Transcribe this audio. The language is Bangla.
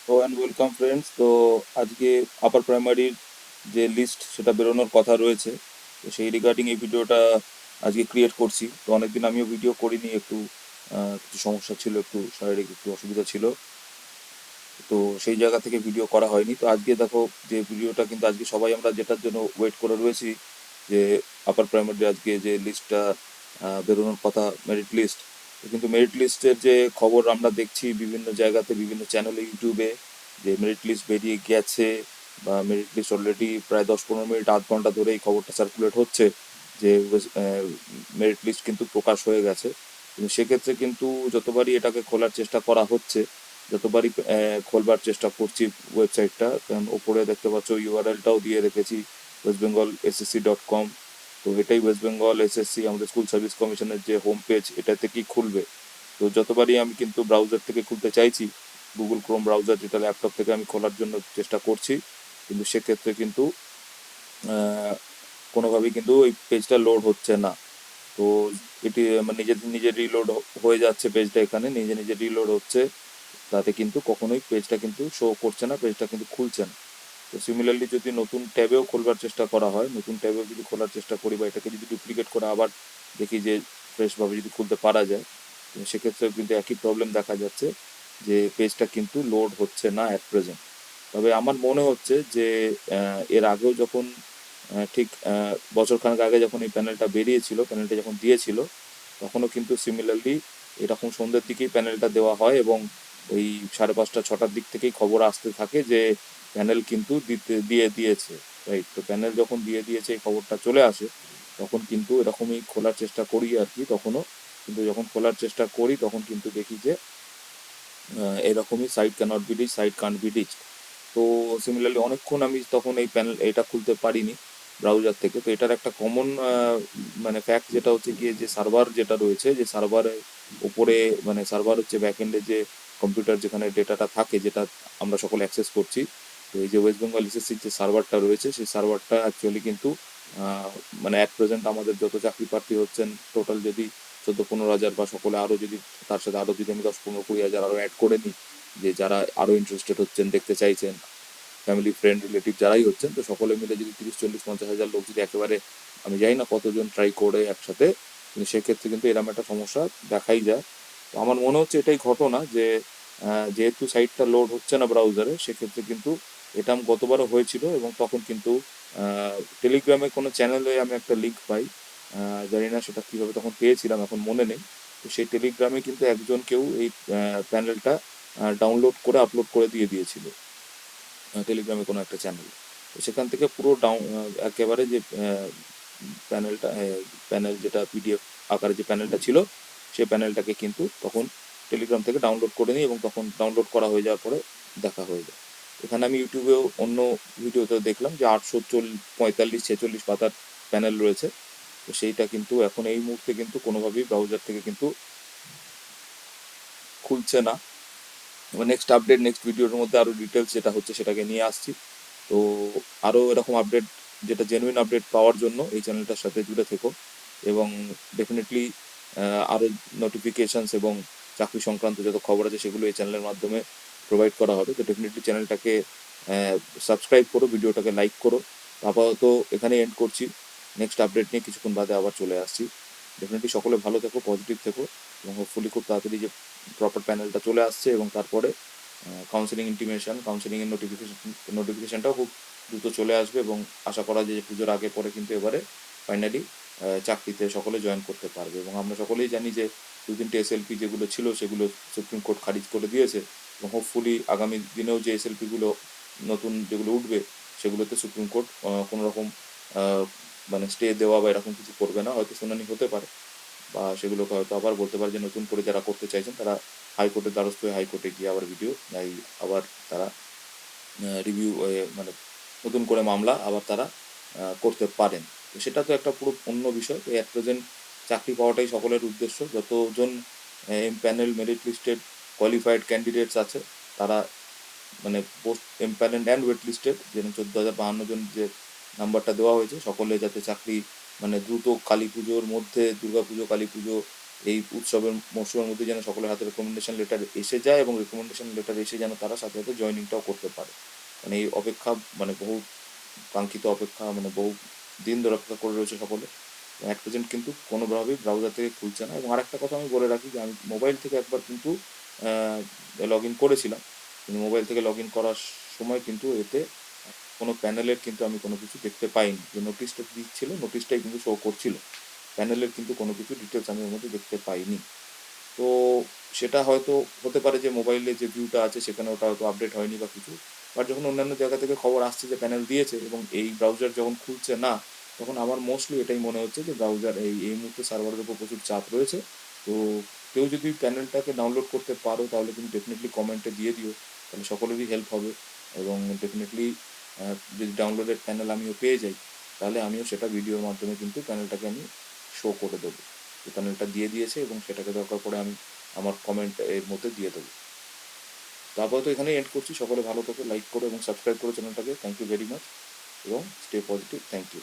তো অ্যান্ড ওয়েলকাম ফ্রেন্ডস। তো আজকে আপার প্রাইমারির যে লিস্ট সেটা বেরোনোর কথা রয়েছে, তো সেই রিগার্ডিং এই ভিডিওটা আজকে ক্রিয়েট করছি। তো অনেকদিন আমিও ভিডিও করিনি, একটু কিছু সমস্যা ছিল, একটু শারীরিক একটু অসুবিধা ছিল, তো সেই জায়গা থেকে ভিডিও করা হয়নি। তো আজকে দেখো যে ভিডিওটা কিন্তু আজকে সবাই আমরা যেটার জন্য ওয়েট করে রয়েছি, যে আপার প্রাইমারি আজকে যে লিস্টটা বেরোনোর কথা, মেরিট লিস্ট। কিন্তু মেরিট লিস্টের যে খবর আমরা দেখছি বিভিন্ন জায়গাতে, বিভিন্ন চ্যানেলে, ইউটিউবে, যে মেরিট লিস্ট বেরিয়ে গেছে, বা মেরিট লিস্ট অলরেডি প্রায় 10-15 মিনিট, আধ ঘন্টা ধরে এই খবরটা সার্কুলেট হচ্ছে যে মেরিট লিস্ট কিন্তু প্রকাশ হয়ে গেছে। কিন্তু সেক্ষেত্রে কিন্তু যতবারই এটাকে খোলার চেষ্টা করা হচ্ছে, যতবারই খোলবার চেষ্টা করছি ওয়েবসাইটটা, কারণ ওপরে দেখতে পাচ্ছ ইউআরএলটাও দিয়ে রেখেছি, westbengalssc.com। তো এটাই ওয়েস্ট বেঙ্গল এসএসসি, আমাদের স্কুল সার্ভিস কমিশনের যে হোম পেজ, এটা থেকেই খুলবে। তো যতবারই আমি কিন্তু ব্রাউজার থেকে খুলতে চাইছি, গুগল ক্রোম ব্রাউজার, যেটা ল্যাপটপ থেকে আমি খোলার জন্য চেষ্টা করছি, কিন্তু সেক্ষেত্রে কিন্তু আহ, কোনোভাবেই কিন্তু ওই পেজটা লোড হচ্ছে না। তো এটি মানে নিজে নিজে রিলোড হয়ে যাচ্ছে পেজটা, এখানে নিজে নিজে রিলোড হচ্ছে, তাতে কিন্তু কখনোই পেজটা কিন্তু শো করছে না, পেজটা কিন্তু খুলছে না। তো সিমিলারলি যদি নতুন ট্যাবেও খোলবার চেষ্টা করা হয়, নতুন ট্যাবেও যদি খোলার চেষ্টা করি, বা এটাকে যদি ডুপ্লিকেট করে আবার দেখি যে ফ্রেশভাবে যদি খুলতে পারা যায়, তো সেক্ষেত্রেও কিন্তু একই প্রবলেম দেখা যাচ্ছে, যে পেজটা কিন্তু লোড হচ্ছে না অ্যাট প্রেজেন্ট। তবে আমার মনে হচ্ছে যে এর আগেও যখন ঠিক বছরখানেক আগে যখন এই প্যানেলটা বেরিয়েছিল, প্যানেলটা যখন দিয়েছিল, তখনও কিন্তু সিমিলারলি এরকম সন্ধ্যের দিকেই প্যানেলটা দেওয়া হয়, এবং ওই 5:30-6টার দিক থেকেই খবর আসতে থাকে যে প্যানেল কিন্তু দিয়ে দিয়েছে। রাইট, তো প্যানেল যখন দিয়ে দিয়েছে এই খবরটা চলে আসে, তখন কিন্তু এরকমই খোলার চেষ্টা করি আর কি, তখনও কিন্তু যখন খোলার চেষ্টা করি তখন কিন্তু দেখি যে এরকমই site can't be reach, site can't be reach. তো সিমিলারলি অনেকক্ষণ আমি তখন এই প্যানেল এটা খুলতে পারিনি ব্রাউজার থেকে। তো এটার একটা কমন মানে ফ্যাক্ট যেটা হচ্ছে গিয়ে, যে সার্ভার যেটা রয়েছে, যে সার্ভারের উপরে, মানে সার্ভার হচ্ছে ব্যাকএন্ডে যে কম্পিউটার যেখানে ডেটাটা থাকে, যেটা আমরা সকলে অ্যাক্সেস করছি। তো এই যে ওয়েস্ট বেঙ্গল এসএসসির যে সার্ভারটা রয়েছে, সেই সার্ভারটা অ্যাকচুয়ালি কিন্তু মানে অ্যাট প্রেজেন্ট আমাদের যত চাকরি প্রার্থী হচ্ছেন টোটাল, যদি 14-15 হাজার, বা সকলে আরও যদি তার সাথে আরও যদি আমি 10-15-20 হাজার আরও অ্যাড করে নিই, যে যারা আরও ইন্টারেস্টেড হচ্ছেন, দেখতে চাইছেন, ফ্যামিলি ফ্রেন্ড রিলেটিভ যারাই হচ্ছেন, তো সকলে মিলে যদি 30-40-50 হাজার লোক যদি একেবারে, আমি জানি না কতজন ট্রাই করে একসাথে, কিন্তু সেক্ষেত্রে কিন্তু এরকম একটা সমস্যা দেখাই যায়। তো আমার মনে হচ্ছে এটাই ঘটনা, যে যেহেতু সাইটটা লোড হচ্ছে না ব্রাউজারে, সেক্ষেত্রে কিন্তু এটা গতবারও হয়েছিল, এবং তখন কিন্তু টেলিগ্রামে কোনো চ্যানেলে আমি একটা লিঙ্ক পাই, জানি না সেটা কীভাবে তখন পেয়েছিলাম, এখন মনে নেই। তো সেই টেলিগ্রামে কিন্তু একজন কেউ এই প্যানেলটা ডাউনলোড করে আপলোড করে দিয়ে দিয়েছিল, টেলিগ্রামে কোনো একটা চ্যানেল। তো সেখান থেকে পুরো একেবারে যে প্যানেলটা, প্যানেল যেটা পিডিএফ আকারে যে প্যানেলটা ছিল, সেই প্যানেলটাকে কিন্তু তখন টেলিগ্রাম থেকে ডাউনলোড করে নিই, এবং তখন ডাউনলোড করা হয়ে যাওয়ার পরে দেখা হয়ে যায়। এখানে আমি ইউটিউবেও অন্য ভিডিওতে দেখলাম যে 845-46 পাতার প্যানেল রয়েছে। তো সেইটা কিন্তু এখন এই মুহূর্তে কিন্তু কোনোভাবেই ব্রাউজার থেকে কিন্তু খুলছে না। এবার নেক্সট আপডেট, নেক্সট ভিডিওর মধ্যে আরও ডিটেলস যেটা হচ্ছে সেটাকে নিয়ে আসছি। তো আরও এরকম আপডেট, যেটা জেনুইন আপডেট পাওয়ার জন্য এই চ্যানেলটার সাথে জুড়ে থেকো, এবং ডেফিনেটলি আরও নোটিফিকেশানস এবং চাকরি সংক্রান্ত যত খবর আছে সেগুলো এই চ্যানেলের মাধ্যমে প্রোভাইড করা হবে। তো ডেফিনেটলি চ্যানেলটাকে সাবস্ক্রাইব করো, ভিডিওটাকে লাইক করো। আপাতত এখানে এন্ড করছি, নেক্সট আপডেট নিয়ে কিছুক্ষণ বাদে আবার চলে আসছি। ডেফিনেটলি সকলে ভালো থেকো, পজিটিভ থেকো, এবং হোপফুলি খুব তাড়াতাড়ি যে প্রপার প্যানেলটা চলে আসছে, এবং তারপরে কাউন্সেলিং ইন্টিমেশন, কাউন্সেলিংয়ের নোটিফিকেশানটাও খুব দ্রুত চলে আসবে, এবং আশা করা যায় যে পুজোর আগে পরে কিন্তু এবারে ফাইনালি চাকরিতে সকলে জয়েন করতে পারবে। এবং আমরা সকলেই জানি যে 2-3টে এসএলপি যেগুলো ছিল সেগুলো সুপ্রিম কোর্ট খারিজ করে দিয়েছে, এবং হোপফুলি আগামী দিনেও যে এসএলপিগুলো নতুন যেগুলো উঠবে, সেগুলোতে সুপ্রিম কোর্ট কোনো রকম মানে স্টে দেওয়া বা এরকম কিছু করবে না, হয়তো শুনানি হতে পারে, বা সেগুলোকে হয়তো আবার বলতে পারে যে নতুন করে যারা করতে চাইছেন তারা হাইকোর্টের দ্বারস্থ হয়ে হাইকোর্টে গিয়ে আবার আবার তারা রিভিউ, মানে নতুন করে মামলা আবার তারা করতে পারেন। তো সেটা তো একটা পুরো অন্য বিষয়। তো অ্যাট প্রেজেন্ট চাকরি পাওয়াটাই সকলের উদ্দেশ্য। যতজন panel merit listed qualified candidates আছে, তারা মানে post empanel and wait listed, যেন 14,052 জন যে নাম্বারটা দেওয়া হয়েছে, সকলে যাতে চাকরি মানে দ্রুত কালী পুজোর মধ্যে, দুর্গা পুজো, কালী পুজো এই উৎসবের মরশুমের মধ্যে যেন সকলের হাতে রেকমেন্ডেশন লেটার এসে যায়, এবং রেকমেন্ডেশন লেটার এসে যেন তারা সাথে সাথে জয়েনিংটাও করতে পারে। মানে এই অপেক্ষা, মানে বহু কাঙ্ক্ষিত অপেক্ষা, মানে বহু দিন ধরে অপেক্ষা করে রয়েছে সকলে। অ্যাট প্রেজেন্ট কিন্তু কোনোভাবেই ব্রাউজার থেকে খুলছে না। এবং আরেকটা কথা আমি বলে রাখি যে আমি মোবাইল থেকে একবার কিন্তু লগ ইন করেছিলাম, কিন্তু মোবাইল থেকে লগ ইন করার সময় কিন্তু এতে কোনো প্যানেলের কিন্তু আমি কোনো কিছু দেখতে পাইনি। যে নোটিশটা দিচ্ছিল, নোটিশটাই কিন্তু শো করছিল, প্যানেলের কিন্তু কোনো কিছু ডিটেলস আমি ওর মধ্যে দেখতে পাইনি। তো সেটা হয়তো হতে পারে যে মোবাইলে যে ভিউটা আছে সেখানে ওটা হয়তো আপডেট হয়নি বা কিছু, বাট যখন অন্যান্য জায়গা থেকে খবর আসছে যে প্যানেল দিয়েছে এবং এই ব্রাউজার যখন খুলছে না, তখন আমার মোস্টলি এটাই মনে হচ্ছে যে ব্রাউজার এই মুহূর্তে সার্ভারের উপর প্রচুর চাপ রয়েছে। তো কেউ যদি প্যানেলটাকে ডাউনলোড করতে পারো তাহলে কিন্তু ডেফিনেটলি কমেন্টে দিয়ে দিও, তাহলে সকলেরই হেল্প হবে। এবং ডেফিনেটলি যদি ডাউনলোডেড প্যানেল আমিও পেয়ে যাই, তাহলে আমিও সেটা ভিডিওর মাধ্যমে কিন্তু প্যানেলটাকে আমি শো করে দেবো, যে প্যানেলটা দিয়ে দিয়েছে, এবং সেটাকে দরকার পড়ে আমি আমার কমেন্ট এর মধ্যে দিয়ে দেবো। তো আপাতত এখানেই এন্ড করছি। সকলে ভালো থাকো, লাইক করো এবং সাবস্ক্রাইব করো চ্যানেলটাকে। থ্যাংক ইউ ভেরি মাচ এবং স্টে পজিটিভ। Thank you.